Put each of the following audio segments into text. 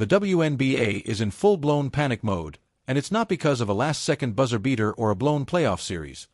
The WNBA is in full-blown panic mode, and it's not because of a last-second buzzer beater or a blown playoff series.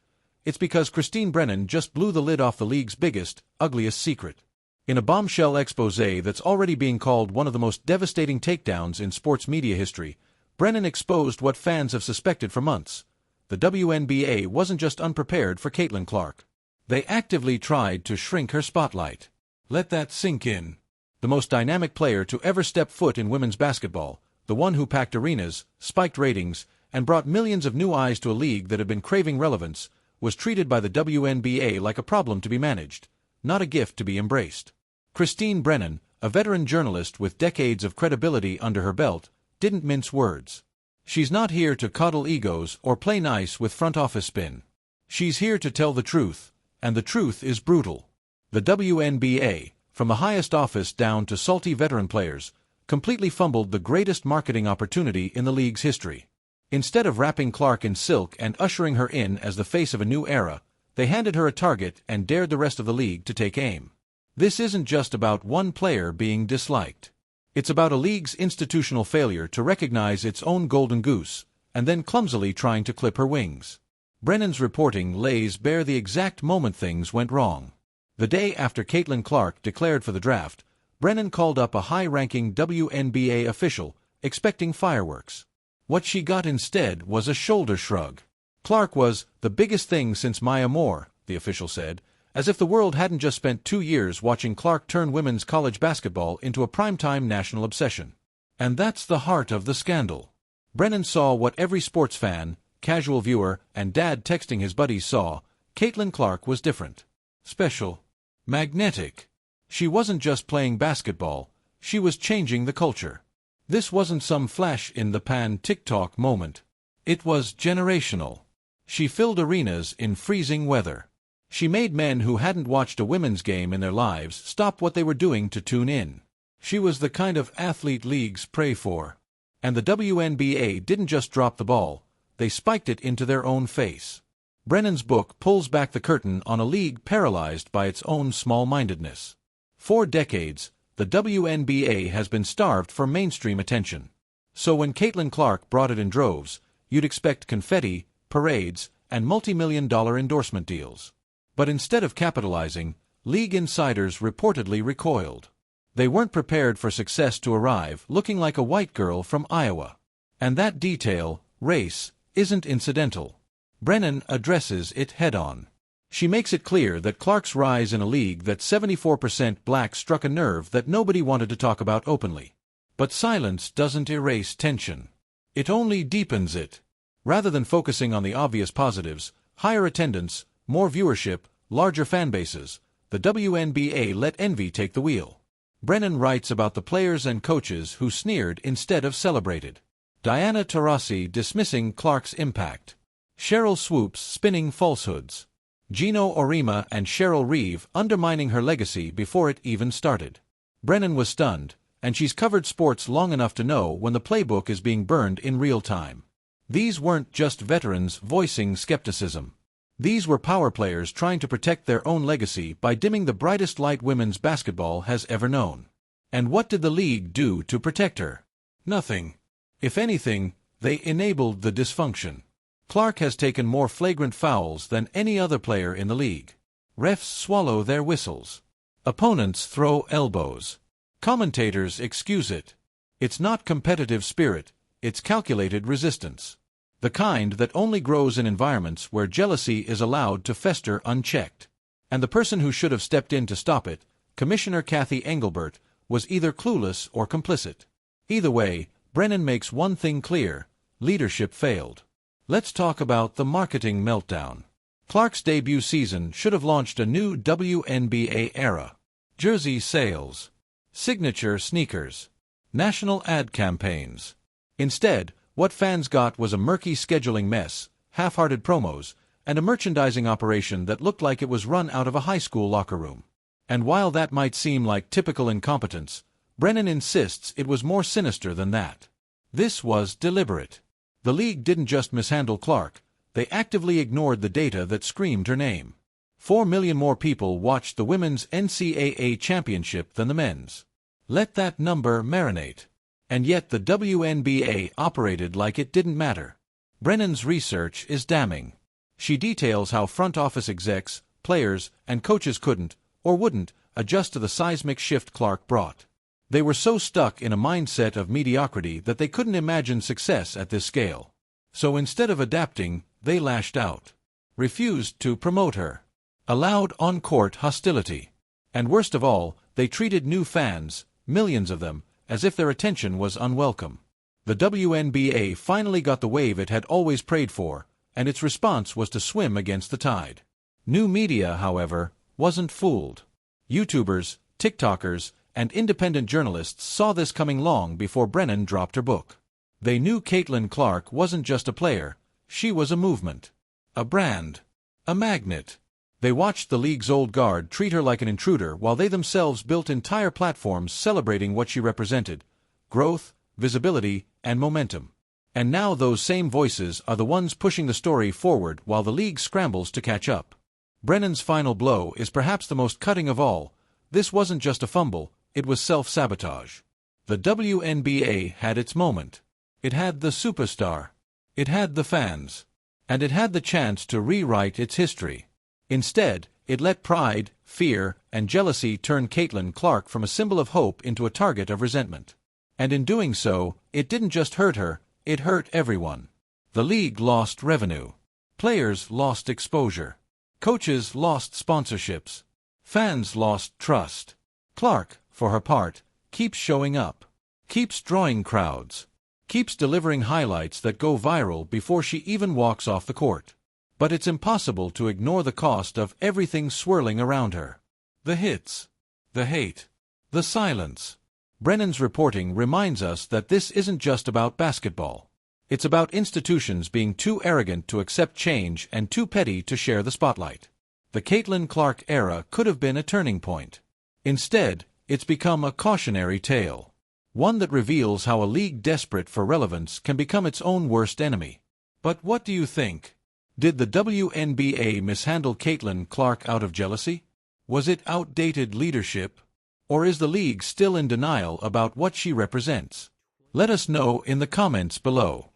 It's because Christine Brennan just blew the lid off the league's biggest, ugliest secret. In a bombshell exposé that's already being called one of the most devastating takedowns in sports media history, Brennan exposed what fans have suspected for months. The WNBA wasn't just unprepared for Caitlin Clark. They actively tried to shrink her spotlight. Let that sink in. The most dynamic player to ever step foot in women's basketball, the one who packed arenas, spiked ratings, and brought millions of new eyes to a league that had been craving relevance, was treated by the WNBA like a problem to be managed, not a gift to be embraced. Christine Brennan, a veteran journalist with decades of credibility under her belt, didn't mince words. She's not here to coddle egos or play nice with front office spin. She's here to tell the truth, and the truth is brutal. The WNBA, from the highest office down to salty veteran players, completely fumbled the greatest marketing opportunity in the league's history. Instead of wrapping Clark in silk and ushering her in as the face of a new era, they handed her a target and dared the rest of the league to take aim. This isn't just about one player being disliked. It's about a league's institutional failure to recognize its own golden goose, and then clumsily trying to clip her wings. Brennan's reporting lays bare the exact moment things went wrong. The day after Caitlin Clark declared for the draft, Brennan called up a high-ranking WNBA official, expecting fireworks. What she got instead was a shoulder shrug. Clark was the biggest thing since Maya Moore, the official said, as if the world hadn't just spent 2 years watching Clark turn women's college basketball into a primetime national obsession. And that's the heart of the scandal. Brennan saw what every sports fan, casual viewer, and dad texting his buddies saw. Caitlin Clark was different. Special. Magnetic. She wasn't just playing basketball, she was changing the culture. This wasn't some flash-in-the-pan TikTok moment. It was generational. She filled arenas in freezing weather. She made men who hadn't watched a women's game in their lives stop what they were doing to tune in. She was the kind of athlete leagues pray for. And the WNBA didn't just drop the ball, they spiked it into their own face. Brennan's book pulls back the curtain on a league paralyzed by its own small-mindedness. For decades, the WNBA has been starved for mainstream attention. So when Caitlin Clark brought it in droves, you'd expect confetti, parades, and multi-million-dollar endorsement deals. But instead of capitalizing, league insiders reportedly recoiled. They weren't prepared for success to arrive looking like a white girl from Iowa. And that detail, race, isn't incidental. Brennan addresses it head-on. She makes it clear that Clark's rise in a league that's 74% black struck a nerve that nobody wanted to talk about openly. But silence doesn't erase tension. It only deepens it. Rather than focusing on the obvious positives, higher attendance, more viewership, larger fan bases, the WNBA let envy take the wheel. Brennan writes about the players and coaches who sneered instead of celebrated. Diana Taurasi dismissing Clark's impact. Cheryl Swoops spinning falsehoods. Gino Orima and Cheryl Reeve undermining her legacy before it even started. Brennan was stunned, and she's covered sports long enough to know when the playbook is being burned in real time. These weren't just veterans voicing skepticism. These were power players trying to protect their own legacy by dimming the brightest light women's basketball has ever known. And what did the league do to protect her? Nothing. If anything, they enabled the dysfunction. Clark has taken more flagrant fouls than any other player in the league. Refs swallow their whistles. Opponents throw elbows. Commentators excuse it. It's not competitive spirit, it's calculated resistance. The kind that only grows in environments where jealousy is allowed to fester unchecked. And the person who should have stepped in to stop it, Commissioner Kathy Engelbert, was either clueless or complicit. Either way, Brennan makes one thing clear: leadership failed. Let's talk about the marketing meltdown. Clark's debut season should have launched a new WNBA era. Jersey sales, signature sneakers, national ad campaigns. Instead, what fans got was a murky scheduling mess, half-hearted promos, and a merchandising operation that looked like it was run out of a high school locker room. And while that might seem like typical incompetence, Brennan insists it was more sinister than that. This was deliberate. The league didn't just mishandle Clark, they actively ignored the data that screamed her name. 4 million more people watched the women's NCAA championship than the men's. Let that number marinate. And yet the WNBA operated like it didn't matter. Brennan's research is damning. She details how front office execs, players, and coaches couldn't, or wouldn't, adjust to the seismic shift Clark brought. They were so stuck in a mindset of mediocrity that they couldn't imagine success at this scale. So instead of adapting, they lashed out. Refused to promote her. Allowed on-court hostility. And worst of all, they treated new fans, millions of them, as if their attention was unwelcome. The WNBA finally got the wave it had always prayed for, and its response was to swim against the tide. New media, however, wasn't fooled. YouTubers, TikTokers, and independent journalists saw this coming long before Brennan dropped her book. They knew Caitlin Clark wasn't just a player, she was a movement. A brand. A magnet. They watched the league's old guard treat her like an intruder while they themselves built entire platforms celebrating what she represented: growth, visibility, and momentum. And now those same voices are the ones pushing the story forward while the league scrambles to catch up. Brennan's final blow is perhaps the most cutting of all. This wasn't just a fumble, it was self-sabotage. The WNBA had its moment. It had the superstar. It had the fans. And it had the chance to rewrite its history. Instead, it let pride, fear, and jealousy turn Caitlin Clark from a symbol of hope into a target of resentment. And in doing so, it didn't just hurt her, it hurt everyone. The league lost revenue. Players lost exposure. Coaches lost sponsorships. Fans lost trust. Clark, for her part, keeps showing up. Keeps drawing crowds. Keeps delivering highlights that go viral before she even walks off the court. But it's impossible to ignore the cost of everything swirling around her. The hits. The hate. The silence. Brennan's reporting reminds us that this isn't just about basketball. It's about institutions being too arrogant to accept change and too petty to share the spotlight. The Caitlin Clark era could have been a turning point. Instead, it's become a cautionary tale. One that reveals how a league desperate for relevance can become its own worst enemy. But what do you think? Did the WNBA mishandle Caitlin Clark out of jealousy? Was it outdated leadership? Or is the league still in denial about what she represents? Let us know in the comments below.